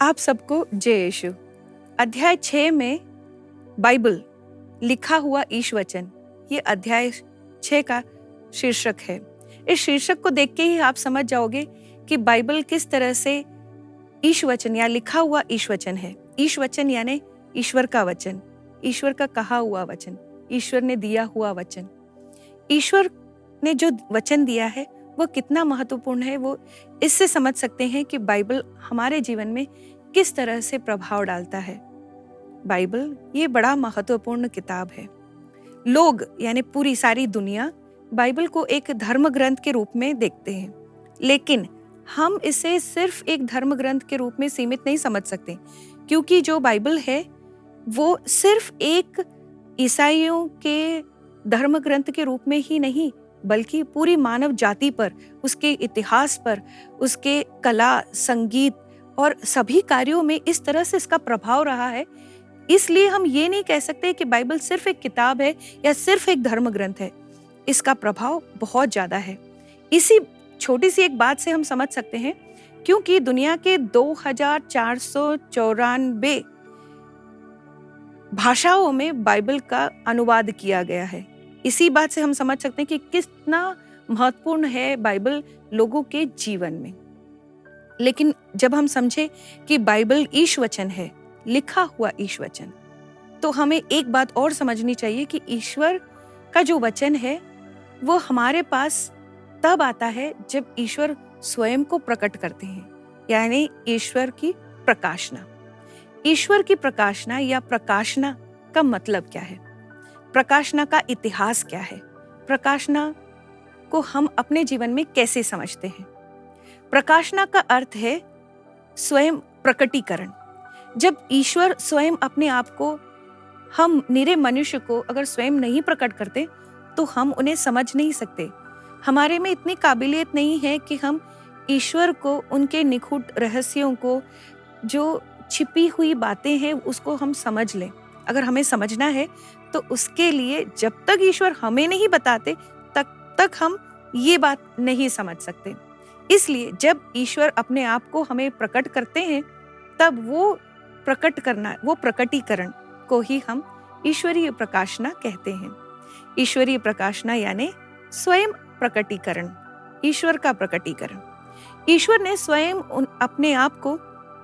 आप सबको जय यीशु। अध्याय 6 में बाइबल लिखा हुआ ईश वचन, ये अध्याय 6 का शीर्षक है। इस शीर्षक को देख के ही आप समझ जाओगे कि बाइबल किस तरह से ईश वचन या लिखा हुआ ईश वचन है। ईश वचन यानी ईश्वर का वचन, ईश्वर का कहा हुआ वचन, ईश्वर ने दिया हुआ वचन। ईश्वर ने जो वचन दिया है वो कितना महत्वपूर्ण है, वो इससे समझ सकते हैं कि बाइबल हमारे जीवन में किस तरह से प्रभाव डालता है। बाइबल ये बड़ा महत्वपूर्ण किताब है। लोग यानी पूरी सारी दुनिया बाइबल को एक धर्म ग्रंथ के रूप में देखते हैं, लेकिन हम इसे सिर्फ एक धर्म ग्रंथ के रूप में सीमित नहीं समझ सकते, क्योंकि जो बाइबल है वो सिर्फ एक ईसाइयों के धर्म ग्रंथ के रूप में ही नहीं, बल्कि पूरी मानव जाति पर, उसके इतिहास पर, उसके कला, संगीत और सभी कार्यों में इस तरह से इसका प्रभाव रहा है। इसलिए हम ये नहीं कह सकते कि बाइबल सिर्फ एक किताब है या सिर्फ एक धर्म ग्रंथ है। इसका प्रभाव बहुत ज्यादा है। इसी छोटी सी एक बात से हम समझ सकते हैं, क्योंकि दुनिया के 2494 भाषाओं में बाइबल का अनुवाद किया गया है। इसी बात से हम समझ सकते हैं कि कितना महत्वपूर्ण है बाइबल लोगों के जीवन में। लेकिन जब हम समझे कि बाइबल ईश वचन है, लिखा हुआ ईश वचन, तो हमें एक बात और समझनी चाहिए कि ईश्वर का जो वचन है वो हमारे पास तब आता है जब ईश्वर स्वयं को प्रकट करते हैं, यानी ईश्वर की प्रकाशना। ईश्वर की प्रकाशना या प्रकाशना का मतलब क्या है? प्रकाशना का इतिहास क्या है? प्रकाशना को हम अपने जीवन में कैसे समझते हैं? प्रकाशना का अर्थ है स्वयं प्रकटीकरण। जब ईश्वर स्वयं अपने आप को, हम निरे मनुष्य को अगर स्वयं नहीं प्रकट करते तो हम उन्हें समझ नहीं सकते। हमारे में इतनी काबिलियत नहीं है कि हम ईश्वर को, उनके निगूढ़ रहस्यों को, जो छिपी हुई बातें हैं उसको हम समझ लें। अगर हमें समझना है तो उसके लिए जब तक ईश्वर हमें नहीं बताते तब तक हम ये बात नहीं समझ सकते। इसलिए जब ईश्वर अपने आप को हमें प्रकट करते हैं तब वो प्रकटीकरण को ही हम ईश्वरीय प्रकाशना कहते हैं। ईश्वरीय प्रकाशना यानी स्वयं प्रकटीकरण, ईश्वर का प्रकटीकरण। ईश्वर ने स्वयं अपने आप को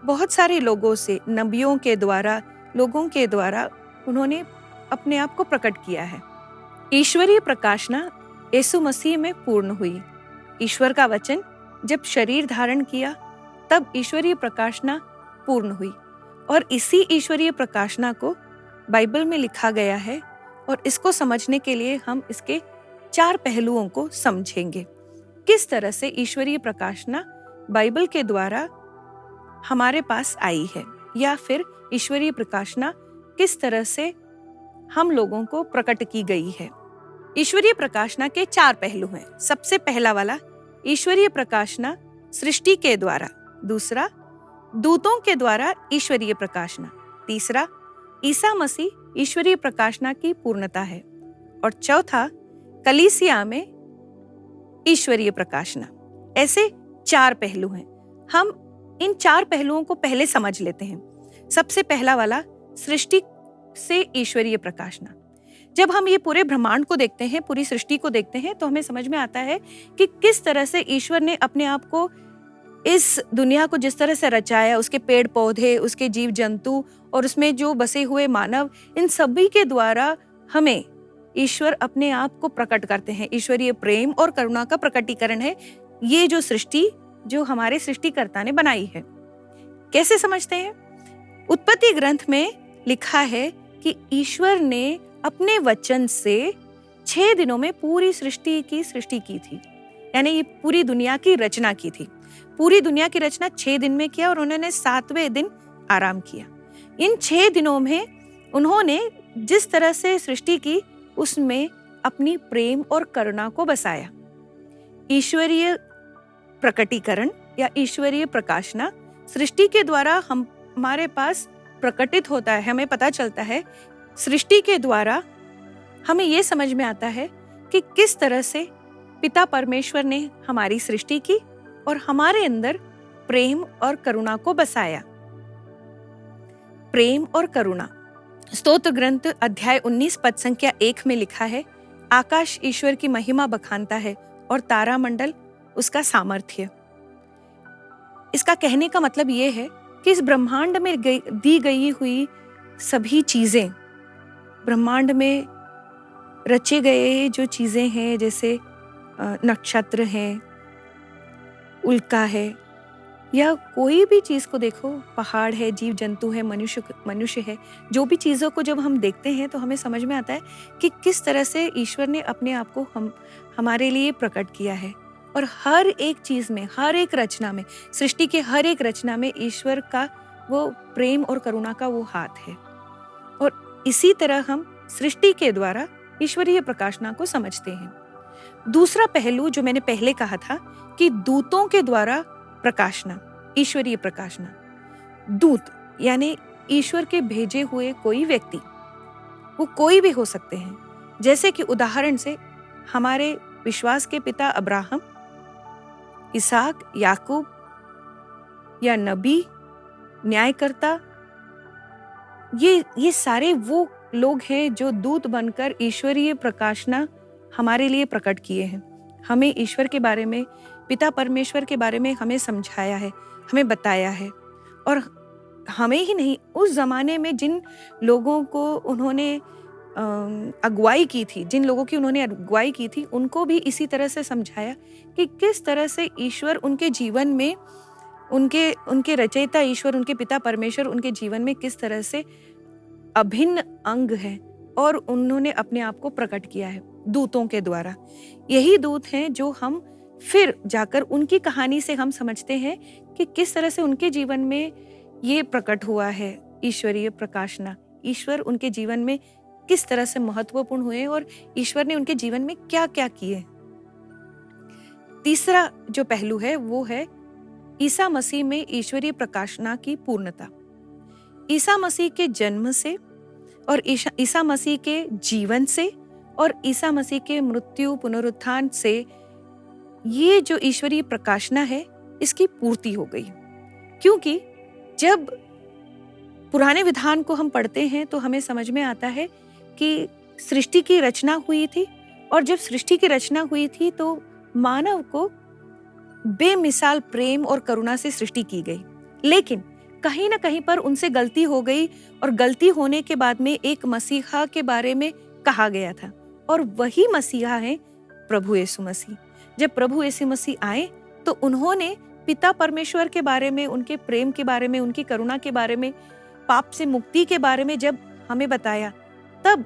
बहुत सारे लोगों से, नबियों के द्वारा, लोगों के द्वारा उन्होंने अपने आप को प्रकट किया है। ईश्वरीय प्रकाशना यीशु मसीह में पूर्ण हुई। ईश्वर का वचन जब शरीर धारण किया तब ईश्वरीय प्रकाशना पूर्ण हुई, और इसी ईश्वरीय प्रकाशना को बाइबल में लिखा गया है। और इसको समझने के लिए हम इसके 4 पहलुओं को समझेंगे। किस तरह से ईश्वरीय प्रकाशना बाइबल के द्वारा हमारे पास आई है, या फिर ईश्वरीय प्रकाशना किस तरह से हम लोगों को प्रकट की गई है। ईश्वरीय प्रकाशना के 4 पहलू हैं। सबसे पहला वाला, ईश्वरीय प्रकाशना सृष्टि के द्वारा। दूसरा, दूतों के द्वारा ईश्वरीय प्रकाशना। तीसरा, ईसा मसीह ईश्वरीय प्रकाशना की पूर्णता है। और चौथा, कलीसिया में ईश्वरीय प्रकाशना। ऐसे 4 पहलू हैं। हम इन 4 पहलुओं को पहले समझ लेते हैं। सबसे पहला वाला, सृष्टि से ईश्वरीय प्रकाशना। जब हम ये पूरे ब्रह्मांड को देखते हैं, पूरी सृष्टि को देखते हैं, तो हमें समझ में आता है कि किस तरह से ईश्वर ने अपने आप को, इस दुनिया को जिस तरह से रचाया, उसके पेड़ पौधे, उसके जीव जंतु और उसमें जो बसे हुए मानव, इन सभी के द्वारा हमें ईश्वर अपने आप को प्रकट करते हैं। ईश्वरीय प्रेम और करुणा का प्रकटीकरण है ये जो सृष्टि, जो हमारे सृष्टिकर्ता ने बनाई है। कैसे समझते हैं? उत्पत्ति ग्रंथ में लिखा है कि ईश्वर ने अपने वचन से 6 दिनों में पूरी सृष्टि की थी, यानी ये पूरी दुनिया की रचना की थी। पूरी दुनिया की रचना 6 दिन में किया और उन्होंने 7वें दिन आराम किया। इन 6 दिनों में उन्होंने जिस तरह से सृष्टि की, उसमें अपनी प्रेम और करुणा को बसाया। ईश्वरीय प्रकटीकरण या ईश्वरीय प्रकाशना सृष्टि के द्वारा हमारे पास प्रकटित होता है। हमें पता चलता है, सृष्टि के द्वारा हमें यह समझ में आता है कि किस तरह से पिता परमेश्वर ने हमारी सृष्टि की और हमारे अंदर प्रेम और करुणा को बसाया। प्रेम और करुणा। स्तोत्र ग्रंथ अध्याय 19 पद संख्या 1 में लिखा है, आकाश ईश्वर की महिमा बखानता है और तारामंडल उसका सामर्थ्य। इसका कहने का मतलब ये है कि इस ब्रह्मांड में दी गई हुई सभी चीजें, ब्रह्मांड में रचे गए जो चीजें हैं, जैसे नक्षत्र हैं, उल्का है, या कोई भी चीज को देखो, पहाड़ है, जीव जंतु है, मनुष्य है, जो भी चीजों को जब हम देखते हैं तो हमें समझ में आता है कि किस तरह से ईश्वर ने अपने आप को हमारे लिए प्रकट किया है। और हर एक चीज में, हर एक रचना में, सृष्टि के हर एक रचना में ईश्वर का वो प्रेम और करुणा का वो हाथ है। और इसी तरह हम सृष्टि के द्वारा ईश्वरीय प्रकाशना को समझते हैं। दूसरा पहलू जो मैंने पहले कहा था कि दूतों के द्वारा प्रकाशना, ईश्वरीय प्रकाशना। दूत यानी ईश्वर के भेजे हुए कोई व्यक्ति, वो कोई भी हो सकते हैं। जैसे कि उदाहरण से हमारे विश्वास के पिता अब्राहम, इसहाक, याकूब या नबी, न्यायकर्ता, ये सारे वो लोग हैं जो दूत बनकर ईश्वरीय प्रकाशना हमारे लिए प्रकट किए हैं। हमें ईश्वर के बारे में, पिता परमेश्वर के बारे में हमें समझाया है, हमें बताया है। और हमें ही नहीं, उस जमाने में जिन लोगों को उन्होंने अगुवाई की थी, जिन लोगों की उन्होंने अगुवाई की थी, उनको भी इसी तरह से समझाया कि किस तरह से ईश्वर उनके जीवन में, उनके रचयिता ईश्वर, उनके पिता परमेश्वर उनके जीवन में किस तरह से अभिन्न अंग है और उन्होंने अपने आप को प्रकट किया है दूतों के द्वारा। यही दूत हैं जो हम फिर जाकर उनकी कहानी से हम समझते हैं कि किस तरह से उनके जीवन में ये प्रकट हुआ है ईश्वरीय प्रकाशना। ईश्वर उनके जीवन में किस तरह से महत्वपूर्ण हुए और ईश्वर ने उनके जीवन में क्या क्या किए। तीसरा जो पहलू है वो है ईसा मसीह में ईश्वरीय प्रकाशना की पूर्णता। ईसा मसीह के जन्म से और ईसा मसीह के जीवन से और ईसा मसीह के मृत्यु पुनरुत्थान से ये जो ईश्वरीय प्रकाशना है इसकी पूर्ति हो गई। क्योंकि जब पुराने विधान को हम पढ़ते हैं तो हमें समझ में आता है कि सृष्टि की रचना हुई थी, और जब सृष्टि की रचना हुई थी तो मानव को बेमिसाल प्रेम और करुणा से सृष्टि की गई। लेकिन कहीं ना कहीं पर उनसे गलती हो गई, और गलती होने के बाद में एक मसीहा के बारे में कहा गया था, और वही मसीहा है प्रभु यीशु मसीह। जब प्रभु यीशु मसीह आए तो उन्होंने पिता परमेश्वर के बारे में, उनके प्रेम के बारे में, उनकी करुणा के बारे में, पाप से मुक्ति के बारे में जब हमें बताया, तब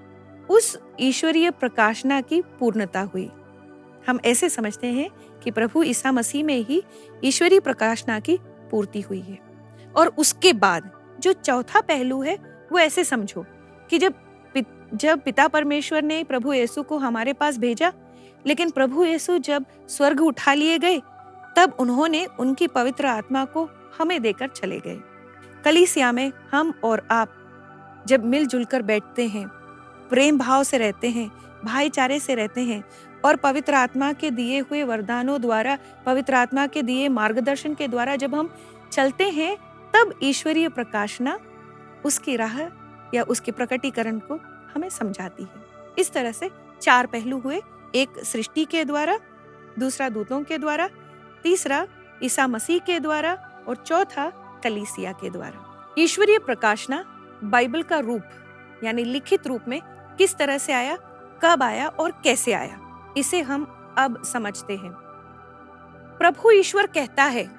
उस ईश्वरीय प्रकाशना की पूर्णता हुई। हम ऐसे समझते हैं कि प्रभु ईसा मसीह में ही ईश्वरीय प्रकाशना की पूर्ति हुई है। और उसके बाद जो चौथा पहलू है वो ऐसे समझो कि जब पिता परमेश्वर ने प्रभु यीशु को हमारे पास भेजा, लेकिन प्रभु यीशु जब स्वर्ग उठा लिए गए, तब उन्होंने उनकी पवित्र आत्मा को हमें देकर चले गए। कलीसिया में हम और आप जब मिलजुल कर बैठते हैं, प्रेम भाव से रहते हैं, भाईचारे से रहते हैं, और पवित्र आत्मा के दिए हुए वरदानों द्वारा, पवित्र आत्मा के दिए मार्गदर्शन के द्वारा जब हम चलते हैं, तब ईश्वरीय प्रकाशना उसकी राह या उसके प्रकटीकरण को हमें समझाती है। इस तरह से चार पहलू हुए, एक सृष्टि के द्वारा, दूसरा दूतों के द्वारा, तीसरा ईसा मसीह के द्वारा, और चौथा कलीसिया के द्वारा। ईश्वरीय प्रकाशना बाइबल का रूप यानी लिखित रूप में किस तरह से आया, कब आया और कैसे आया, इसे हम अब समझते हैं। प्रभु ईश्वर कहता है,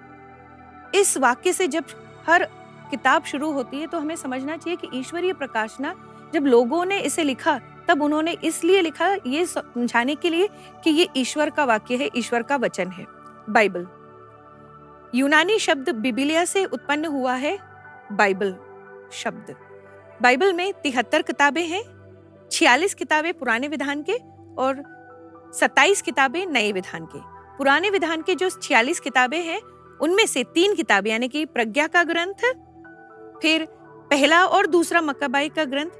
इस वाक्य से जब हर किताब शुरू होती है तो हमें समझना चाहिए कि ईश्वरीय प्रकाशना जब लोगों ने इसे लिखा, तब उन्होंने इसलिए लिखा ये समझाने के लिए कि ये ईश्वर का वाक्य है, ईश्वर का वचन है। बाइबल यूनानी शब्द बिबिलिया से उत्पन्न हुआ है। बाइबल शब्द, बाइबल में 73 किताबें हैं, 46 किताबें पुराने विधान के और 27 किताबें नए विधान के। पुराने विधान के जो 46 किताबें हैं, उनमें से 3 किताबें यानी कि प्रज्ञा का ग्रंथ, फिर पहला और दूसरा मक्काबाई का ग्रंथ,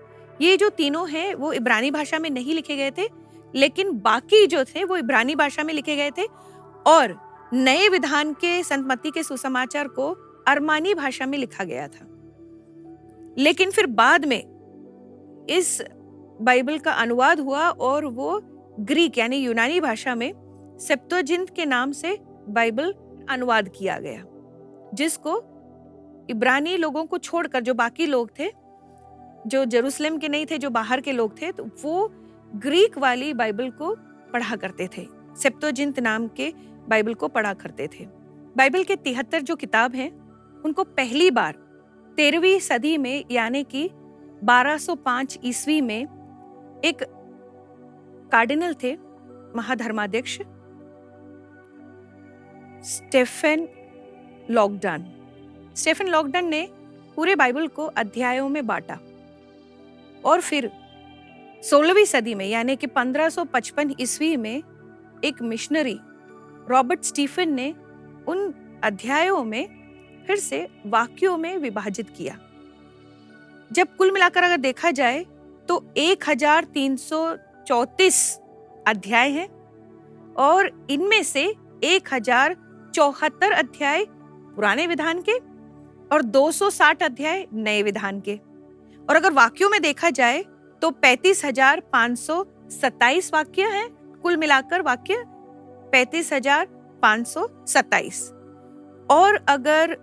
ये जो तीनों हैं वो इब्रानी भाषा में नहीं लिखे गए थे, लेकिन बाकी जो थे वो इब्रानी भाषा में लिखे गए थे, और नए विधान के संत मत्ती के सुसमाचार को अरमानी भाषा में लिखा गया था। लेकिन फिर बाद में इस बाइबल का अनुवाद हुआ और वो ग्रीक यानी यूनानी भाषा में सेप्तुअजिंट के नाम से बाइबल अनुवाद किया गया, जिसको इब्रानी लोगों को छोड़कर जो बाकी लोग थे, जो जेरूशलेम के नहीं थे, जो बाहर के लोग थे, तो वो ग्रीक वाली बाइबल को पढ़ा करते थे, सेप्तुअजिंट नाम के बाइबल को पढ़ा करते थे। बाइबल के 73 जो किताब हैं, उनको पहली बार 13वीं सदी में यानी कि 1205 ईस्वी में एक कार्डिनल थे, महाधर्माध्यक्ष स्टेफन लॉगडन ने पूरे बाइबल को अध्यायों में बांटा और फिर 16वीं सदी में यानी कि 1555 ईस्वी में एक मिशनरी रॉबर्ट स्टीफन ने उन अध्यायों में फिर से वाक्यों में विभाजित किया। जब कुल मिलाकर अगर देखा जाए तो 1334 अध्याय हैं और इनमें से 1074 अध्याय पुराने विधान के और 260 अध्याय नए विधान के। और अगर वाक्यों में देखा जाए तो 35,527 वाक्य हैं, कुल मिलाकर वाक्य 35,527। और अगर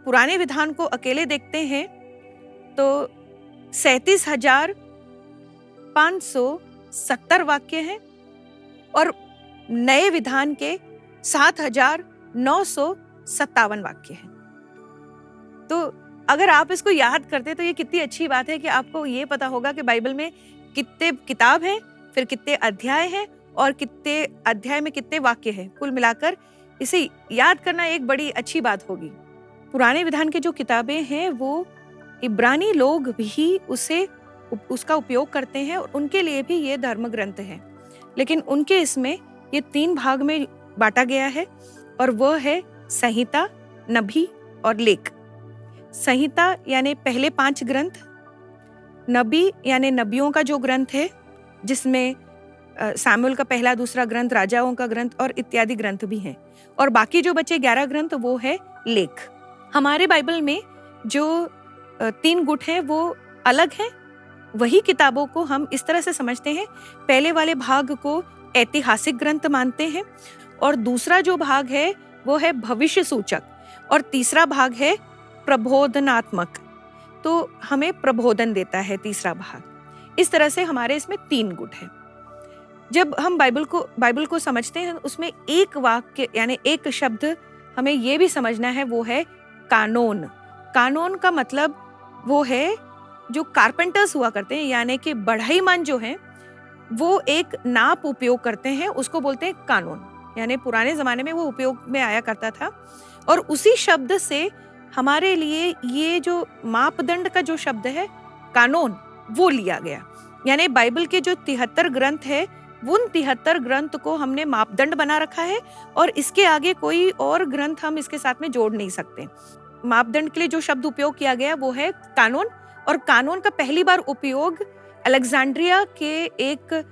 पुराने विधान को अकेले देखते हैं तो 37,570 वाक्य हैं और नए विधान के 7,957 वाक्य हैं। तो अगर आप इसको याद करते तो ये कितनी अच्छी बात है कि आपको ये पता होगा कि बाइबल में कितने किताब हैं, फिर कितने अध्याय हैं और कितने अध्याय में कितने वाक्य हैं। कुल मिलाकर इसे याद करना एक बड़ी अच्छी बात होगी। पुराने विधान के जो किताबें हैं वो इब्रानी लोग भी उसका उपयोग करते हैं और उनके लिए भी ये धर्म ग्रंथ है, लेकिन उनके इसमें ये 3 भाग में बांटा गया है और वह है संहिता, नबी और लेख। संहिता यानी पहले 5 ग्रंथ, नबी यानी नबियों का जो ग्रंथ है जिसमें सामुएल का पहला दूसरा ग्रंथ, राजाओं का ग्रंथ और इत्यादि ग्रंथ भी हैं, और बाकी जो बचे 11 ग्रंथ वो है लेख। हमारे बाइबल में जो 3 गुट हैं वो अलग हैं। वही किताबों को हम इस तरह से समझते हैं, पहले वाले भाग को ऐतिहासिक ग्रंथ मानते हैं और दूसरा जो भाग है वो है भविष्य सूचक और तीसरा भाग है प्रबोधनात्मक, तो हमें प्रबोधन देता है तीसरा भाग। इस तरह से हमारे इसमें 3 गुट है। जब हम बाइबल को समझते हैं उसमें एक वाक्य यानी एक शब्द हमें ये भी समझना है, वो है कानून। कानून का मतलब वो है जो कारपेंटर्स हुआ करते हैं यानी कि बढ़ईमान जो हैं वो एक नाप उपयोग करते हैं, उसको बोलते हैं कानून। यानी पुराने जमाने में वो उपयोग में आया करता था और उसी शब्द से हमारे लिए ये जो मापदंड का जो शब्द है कानून वो लिया गया। यानी बाइबल के जो 73 ग्रंथ है उन 73 ग्रंथ को हमने मापदंड बना रखा है और इसके आगे कोई और ग्रंथ हम इसके साथ में जोड़ नहीं सकते। मापदंड के लिए जो शब्द उपयोग किया गया वो है कानून, और कानून का पहली बार उपयोग अलेक्जेंड्रिया के एक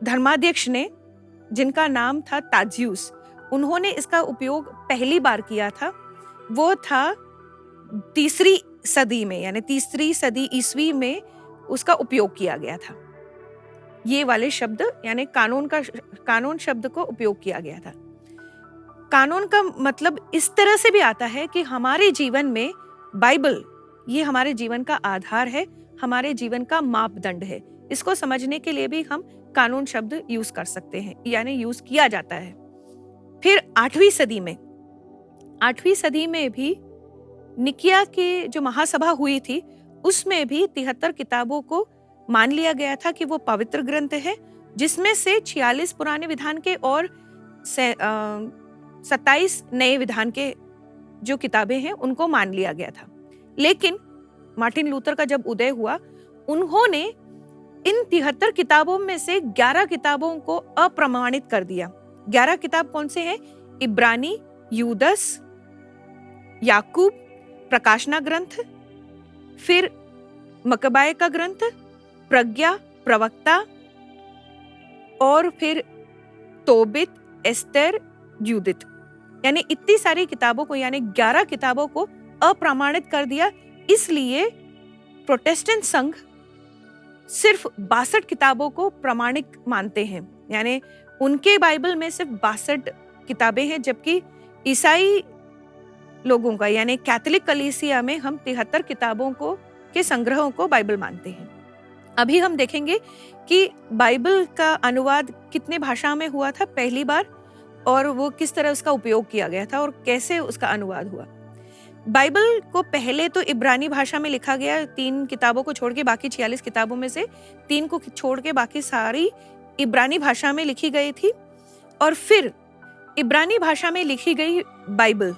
धर्माध्यक्ष ने, जिनका नाम था ताजियुस, उन्होंने इसका उपयोग पहली बार किया था। वो था 3री सदी में यानी 3री सदी ईस्वी में उसका उपयोग किया गया था। ये वाले शब्द यानी कानून शब्द को उपयोग किया गया था। कानून का मतलब इस तरह से भी आता है कि हमारे जीवन में बाइबल ये हमारे जीवन का आधार है, हमारे जीवन का मापदंड है। इसको समझने के लिए भी हम कानून शब्द यूज कर सकते हैं, यानी यूज किया जाता है। फिर 8वीं सदी में भी निकिया की जो महासभा हुई थी उसमें भी 73 किताबों को मान लिया गया था कि वो पवित्र ग्रंथ है, जिसमें से 46 पुराने विधान के और 27 नए विधान के जो किताबें हैं उनको मान लिया गया था। लेकिन मार्टिन लूथर का जब उदय हुआ, उन्होंने इन 73 किताबों में से 11 किताबों को अप्रमाणित कर दिया। 11 किताब कौन से हैं? इब्रानी, यूदस, याकूब, प्रकाशना ग्रंथ, फिर मकबाए का ग्रंथ, प्रज्ञा, प्रवक्ता, और फिर तोबित, एस्तर, यूदित। यानी इतनी सारी किताबों को यानी 11 किताबों को अप्रमाणित कर दिया। इसलिए प्रोटेस्टेंट संघ सिर्फ 62 किताबों को प्रमाणिक मानते हैं, यानी उनके बाइबल में सिर्फ 62 किताबें हैं, जबकि ईसाई लोगों का यानी कैथोलिक कलीसिया में हम 73 किताबों को के संग्रहों को बाइबल मानते हैं। अभी हम देखेंगे कि बाइबल का अनुवाद कितने भाषा में हुआ था पहली बार, और वो किस तरह उसका उपयोग किया गया था और कैसे उसका अनुवाद हुआ। बाइबल को पहले तो इब्रानी भाषा में लिखा गया, 3 किताबों को छोड़ के, बाकी 46 किताबों में से 3 को छोड़ के बाकी सारी इब्रानी भाषा में लिखी गई थी। और फिर इब्रानी भाषा में लिखी गई बाइबल,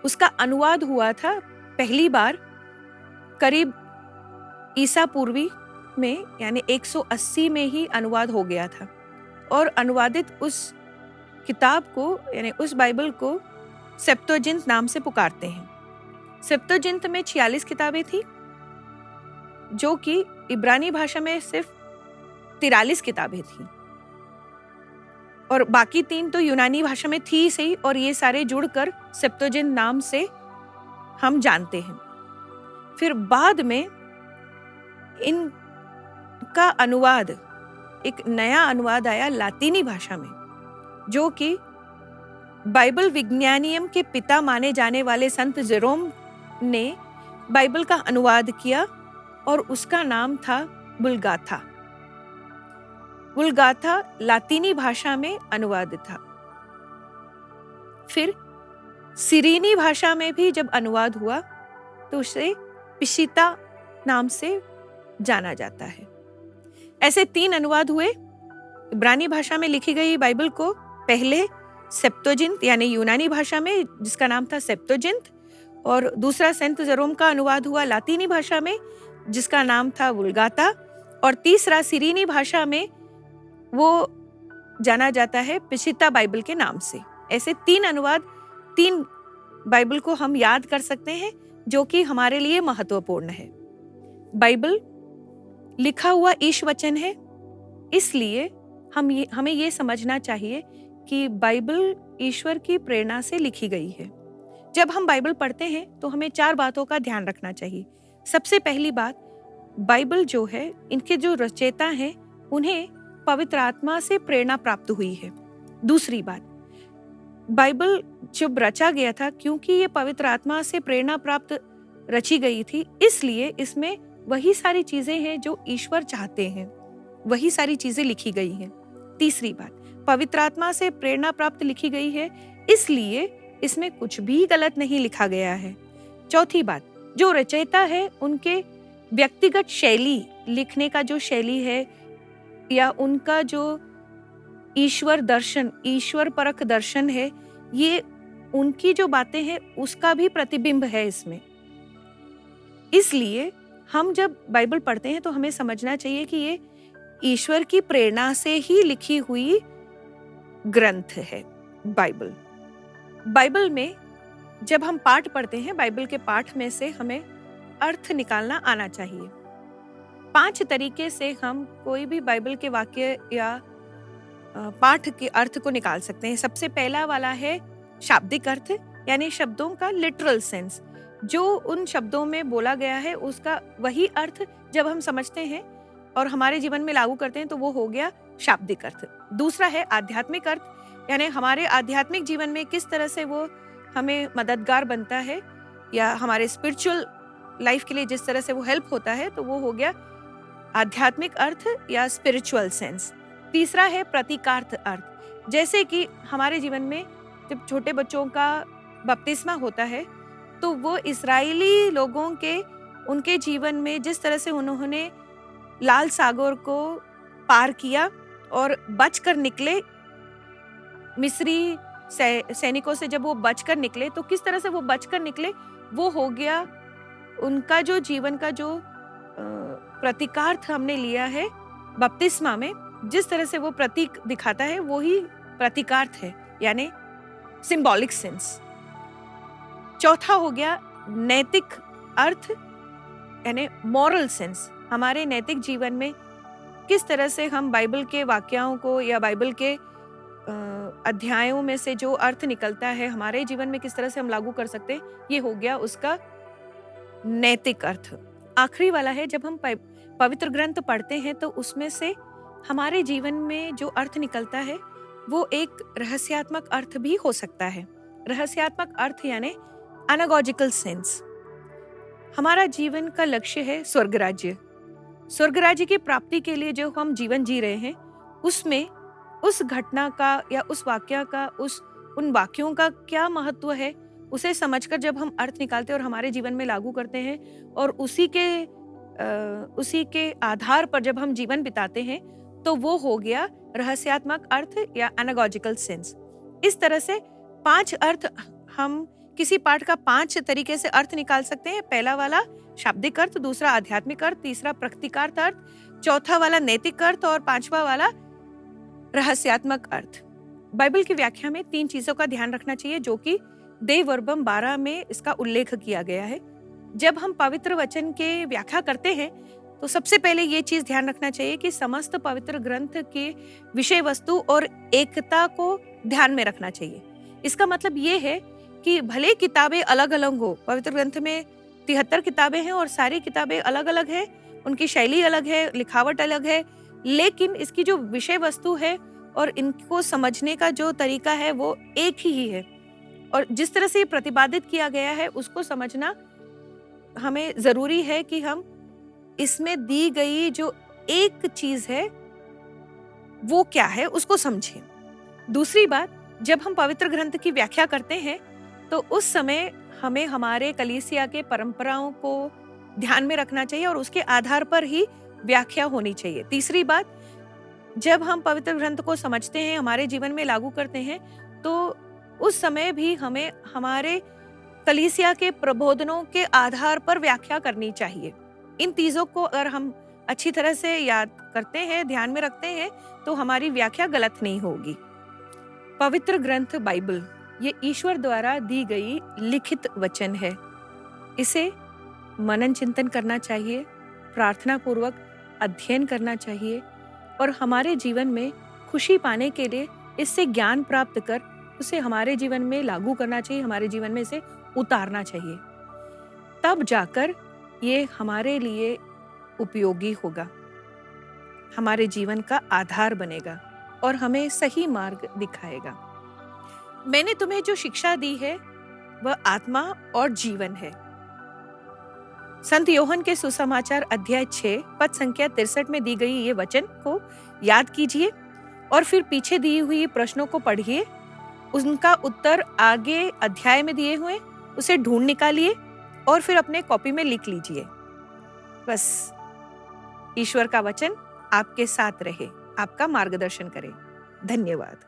उसका अनुवाद हुआ था पहली बार करीब ईसा पूर्वी में, यानी 180 में ही अनुवाद हो गया था। और अनुवादित उस किताब को यानी उस बाइबल को सेप्तुअजिंट नाम से पुकारते हैं। सेप्तुअजिंट में 46 किताबें थी, जो कि इब्रानी भाषा में सिर्फ 43 किताबें थी, और बाकी 3 तो यूनानी भाषा में थी सही, और ये सारे जुड़कर सेप्तुअजिंट नाम से हम जानते हैं। फिर बाद में इनका अनुवाद, एक नया अनुवाद आया लातीनी भाषा में, जो कि बाइबल विज्ञानियम के पिता माने जाने वाले संत जेरोम ने बाइबल का अनुवाद किया, और उसका नाम था वुल्गाथा। वुल्गाथा लातीनी भाषा में अनुवादित था। फिर सिरीनी भाषा में भी जब अनुवाद हुआ तो उसे पिशिता नाम से जाना जाता है। ऐसे 3 अनुवाद हुए। इब्रानी भाषा में लिखी गई बाइबल को पहले सेप्तुअजिंट यानी यूनानी भाषा में, जिसका नाम था सेप्तुअजिंट, और दूसरा संत जेरोम का अनुवाद हुआ लातीनी भाषा में, जिसका नाम था वुल्गाता, और तीसरा सिरीनी भाषा में वो जाना जाता है पिशिता बाइबल के नाम से। ऐसे 3 अनुवाद, 3 बाइबल को हम याद कर सकते हैं, जो कि हमारे लिए महत्वपूर्ण है। बाइबल लिखा हुआ ईश वचन है, इसलिए हमें ये समझना चाहिए कि बाइबल ईश्वर की प्रेरणा से लिखी गई है। जब हम बाइबल पढ़ते हैं तो हमें 4 बातों का ध्यान रखना चाहिए। सबसे पहली बात, बाइबल जो है, इनके जो रचयिता हैं उन्हें पवित्र आत्मा से प्रेरणा प्राप्त हुई है। दूसरी बात, बाइबल जब रचा गया था, क्योंकि ये पवित्र आत्मा से प्रेरणा प्राप्त रची गई थी, इसलिए इसमें वही सारी चीजें हैं जो ईश्वर चाहते हैं, वही सारी चीजें लिखी गई हैं। तीसरी बात, पवित्र आत्मा से प्रेरणा प्राप्त लिखी गई है, इसलिए इसमें कुछ भी गलत नहीं लिखा गया है। चौथी बात, जो रचयिता है उनके व्यक्तिगत शैली, लिखने का जो शैली है, या उनका जो ईश्वर दर्शन, ईश्वर परक दर्शन है, ये उनकी जो बातें हैं उसका भी प्रतिबिंब है इसमें। इसलिए हम जब बाइबल पढ़ते हैं तो हमें समझना चाहिए कि ये ईश्वर की प्रेरणा से ही लिखी हुई ग्रंथ है बाइबल। बाइबल में जब हम पाठ पढ़ते हैं, बाइबल के पाठ में से हमें अर्थ निकालना आना चाहिए। 5 तरीके से हम कोई भी बाइबल के वाक्य या पाठ के अर्थ को निकाल सकते हैं। सबसे पहला वाला है शाब्दिक अर्थ, यानी शब्दों का लिटरल सेंस, जो उन शब्दों में बोला गया है उसका वही अर्थ जब हम समझते हैं और हमारे जीवन में लागू करते हैं तो वो हो गया शाब्दिक अर्थ। दूसरा है आध्यात्मिक अर्थ, यानी हमारे आध्यात्मिक जीवन में किस तरह से वो हमें मददगार बनता है, या हमारे स्पिरिचुअल लाइफ के लिए जिस तरह से वो हेल्प होता है, तो वो हो गया आध्यात्मिक अर्थ या स्पिरिचुअल सेंस। तीसरा है प्रतीकार्थ अर्थ, जैसे कि हमारे जीवन में जब छोटे बच्चों का बपतिस्मा होता है तो वो इस्राएली लोगों के उनके जीवन में जिस तरह से उन्होंने लाल सागर को पार किया और बचकर निकले, मिस्री सैनिकों से जब वो बचकर निकले तो किस तरह से वो बचकर निकले, वो हो गया उनका जो जीवन का जो प्रतीकार्थ हमने लिया है बपतिस्मा में, जिस तरह से वो प्रतीक दिखाता है वो ही प्रतीकार्थ है, यानी सिंबॉलिक सेंस। चौथा हो गया नैतिक अर्थ, यानी मॉरल सेंस। हमारे नैतिक जीवन में किस तरह से हम बाइबल के वाक्यों को या बाइबल के अध्यायों में से जो अर्थ निकलता है हमारे जीवन में किस तरह से हम लागू कर सकते हैं, ये हो गया उसका नैतिक अर्थ। आखिरी वाला है, जब हम पवित्र ग्रंथ पढ़ते हैं तो उसमें से हमारे जीवन में जो अर्थ निकलता है वो एक रहस्यात्मक अर्थ भी हो सकता है। रहस्यात्मक अर्थ यानी एनागॉजिकल सेंस। हमारा जीवन का लक्ष्य है स्वर्ग राज्य। स्वर्ग राज्य की प्राप्ति के लिए जो हम जीवन जी रहे हैं, उसमें उस घटना का या उस वाक्य का, उन वाक्यों का क्या महत्व है, उसे समझकर जब हम अर्थ निकालते हैं और हमारे जीवन में लागू करते हैं और उसी के आधार पर जब हम जीवन बिताते हैं, तो वो हो गया रहस्यात्मक अर्थ या एनागॉजिकल सेंस। इस तरह से 5 अर्थ, हम किसी पाठ का 5 तरीके से अर्थ निकाल सकते हैं। पहला वाला शाब्दिक अर्थ, दूसरा आध्यात्मिक अर्थ, तीसरा प्रकृतिकार्थ अर्थ, चौथा वाला नैतिक अर्थ और 5वां वाला रहस्यात्मक अर्थ। बाइबल की व्याख्या में 3 चीजों का ध्यान रखना चाहिए जो कि देववर्बम 12 में इसका उल्लेख किया गया है। जब हम पवित्र वचन के व्याख्या करते हैं तो सबसे पहले ये चीज ध्यान रखना चाहिए कि समस्त पवित्र ग्रंथ के विषय वस्तु और एकता को ध्यान में रखना चाहिए। इसका मतलब ये है कि भले किताबें अलग अलग हो, पवित्र ग्रंथ में 73 किताबें हैं और सारी किताबें अलग अलग है, उनकी शैली अलग है, लिखावट अलग है, लेकिन इसकी जो विषय वस्तु है और इनको समझने का जो तरीका है वो एक ही है। और जिस तरह से प्रतिपादित किया गया है उसको समझना हमें जरूरी है कि हम इसमें दी गई जो एक चीज है वो क्या है उसको समझें। दूसरी बात, जब हम पवित्र ग्रंथ की व्याख्या करते हैं तो उस समय हमें हमारे कलीसिया के परंपराओं को ध्यान में रखना चाहिए और उसके आधार पर ही व्याख्या होनी चाहिए। तीसरी बात, जब हम पवित्र ग्रंथ को समझते हैं, हमारे जीवन में लागू करते हैं, तो उस समय भी हमें हमारे कलीसिया के प्रबोधनों के आधार पर व्याख्या करनी चाहिए। इन चीजों को अगर हम अच्छी तरह से याद करते हैं, ध्यान में रखते हैं, तो हमारी व्याख्या गलत नहीं होगी। पवित्र ग्रंथ बाइबल ये ईश्वर द्वारा दी गई लिखित वचन है। इसे मनन चिंतन करना चाहिए, प्रार्थना पूर्वक अध्ययन करना चाहिए और हमारे जीवन में खुशी पाने के लिए इससे ज्ञान प्राप्त कर उसे हमारे जीवन में लागू करना चाहिए, हमारे जीवन में इसे उतारना चाहिए। तब जाकर ये हमारे लिए उपयोगी होगा, हमारे जीवन का आधार बनेगा और हमें सही मार्ग दिखाएगा। मैंने तुम्हें जो शिक्षा दी है वह आत्मा और जीवन है। संत योहन के सुसमाचार अध्याय 6 पद संख्या 63 में दी गई ये वचन को याद कीजिए और फिर पीछे दी हुई प्रश्नों को पढ़िए, उनका उत्तर आगे अध्याय में दिए हुए उसे ढूंढ निकालिए और फिर अपने कॉपी में लिख लीजिए। बस ईश्वर का वचन आपके साथ रहे, आपका मार्गदर्शन करे। धन्यवाद।